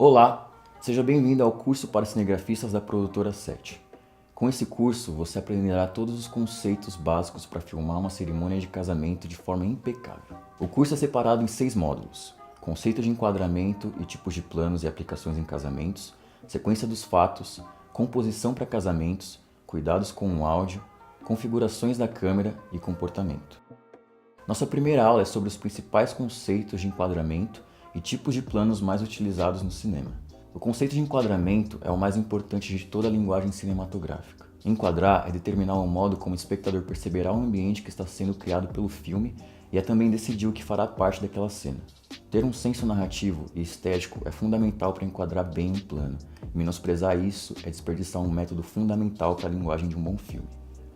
Olá, seja bem-vindo ao curso para cinegrafistas da Produtora 7. Com esse curso, você aprenderá todos os conceitos básicos para filmar uma cerimônia de casamento de forma impecável. O curso é separado em 6 módulos: conceito de enquadramento e tipos de planos e aplicações em casamentos, sequência dos fatos, composição para casamentos, cuidados com o áudio, configurações da câmera e comportamento. Nossa primeira aula é sobre os principais conceitos de enquadramento e tipos de planos mais utilizados no cinema. O conceito de enquadramento é o mais importante de toda a linguagem cinematográfica. Enquadrar é determinar o modo como o espectador perceberá o ambiente que está sendo criado pelo filme e é também decidir o que fará parte daquela cena. Ter um senso narrativo e estético é fundamental para enquadrar bem um plano, e menosprezar isso é desperdiçar um método fundamental para a linguagem de um bom filme.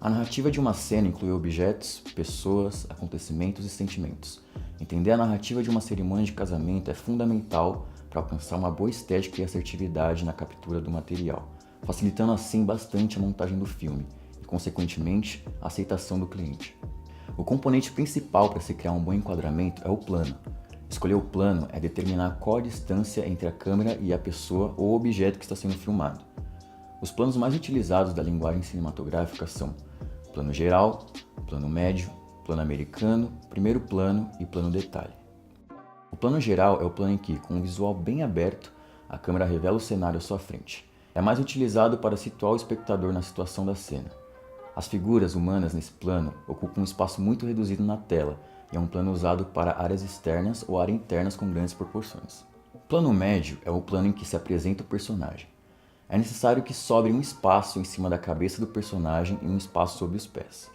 A narrativa de uma cena inclui objetos, pessoas, acontecimentos e sentimentos. Entender a narrativa de uma cerimônia de casamento é fundamental para alcançar uma boa estética e assertividade na captura do material, facilitando assim bastante a montagem do filme e, consequentemente, a aceitação do cliente. O componente principal para se criar um bom enquadramento é o plano. Escolher o plano é determinar qual a distância entre a câmera e a pessoa ou objeto que está sendo filmado. Os planos mais utilizados da linguagem cinematográfica são plano geral, plano médio, plano americano, primeiro plano e plano detalhe. O plano geral é o plano em que, com um visual bem aberto, a câmera revela o cenário à sua frente. É mais utilizado para situar o espectador na situação da cena. As figuras humanas nesse plano ocupam um espaço muito reduzido na tela e é um plano usado para áreas externas ou áreas internas com grandes proporções. O plano médio é o plano em que se apresenta o personagem. É necessário que sobre um espaço em cima da cabeça do personagem e um espaço sob os pés.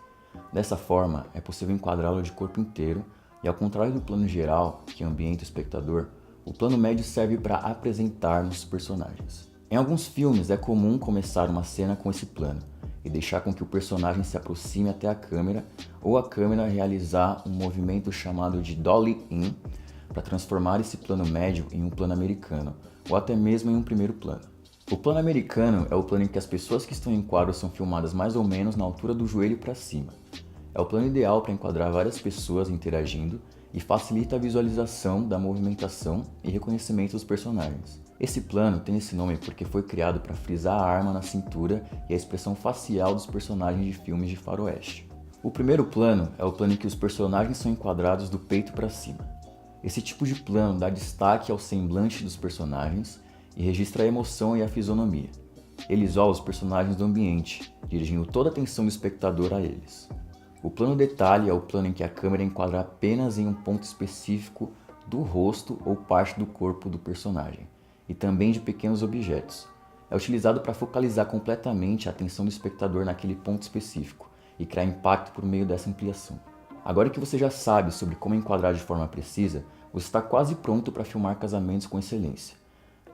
Dessa forma, é possível enquadrá-lo de corpo inteiro e, ao contrário do plano geral, que ambienta o espectador, o plano médio serve para apresentar-nos os personagens. Em alguns filmes é comum começar uma cena com esse plano e deixar com que o personagem se aproxime até a câmera ou a câmera realizar um movimento chamado de dolly-in para transformar esse plano médio em um plano americano ou até mesmo em um primeiro plano. O plano americano é o plano em que as pessoas que estão em quadro são filmadas mais ou menos na altura do joelho para cima. É o plano ideal para enquadrar várias pessoas interagindo e facilita a visualização da movimentação e reconhecimento dos personagens. Esse plano tem esse nome porque foi criado para frisar a arma na cintura e a expressão facial dos personagens de filmes de faroeste. O primeiro plano é o plano em que os personagens são enquadrados do peito para cima. Esse tipo de plano dá destaque ao semblante dos personagens e registra a emoção e a fisionomia. Ele isola os personagens do ambiente, dirigindo toda a atenção do espectador a eles. O plano detalhe é o plano em que a câmera enquadra apenas em um ponto específico do rosto ou parte do corpo do personagem, e também de pequenos objetos. É utilizado para focalizar completamente a atenção do espectador naquele ponto específico e criar impacto por meio dessa ampliação. Agora que você já sabe sobre como enquadrar de forma precisa, você está quase pronto para filmar casamentos com excelência.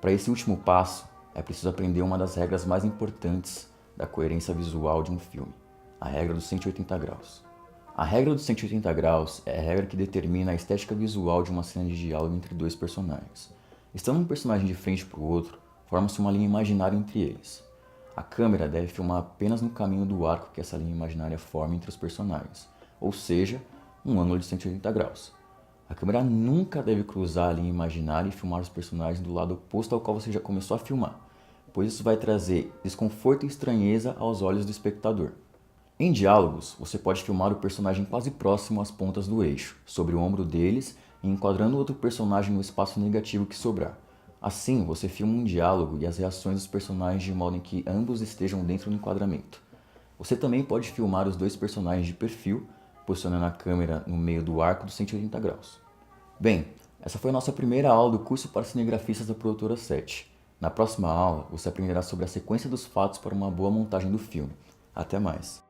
Para esse último passo, é preciso aprender uma das regras mais importantes da coerência visual de um filme, a regra dos 180 graus. A regra dos 180 graus é a regra que determina a estética visual de uma cena de diálogo entre dois personagens. Estando um personagem de frente para o outro, forma-se uma linha imaginária entre eles. A câmera deve filmar apenas no caminho do arco que essa linha imaginária forma entre os personagens, ou seja, um ângulo de 180 graus. A câmera nunca deve cruzar a linha imaginária e filmar os personagens do lado oposto ao qual você já começou a filmar, pois isso vai trazer desconforto e estranheza aos olhos do espectador. Em diálogos, você pode filmar o personagem quase próximo às pontas do eixo, sobre o ombro deles e enquadrando outro personagem no espaço negativo que sobrar. Assim, você filma um diálogo e as reações dos personagens de modo em que ambos estejam dentro do enquadramento. Você também pode filmar os dois personagens de perfil, posicionando a câmera no meio do arco dos 180 graus. Bem, essa foi a nossa primeira aula do curso para cinegrafistas da Produtora 7. Na próxima aula, você aprenderá sobre a sequência dos fatos para uma boa montagem do filme. Até mais!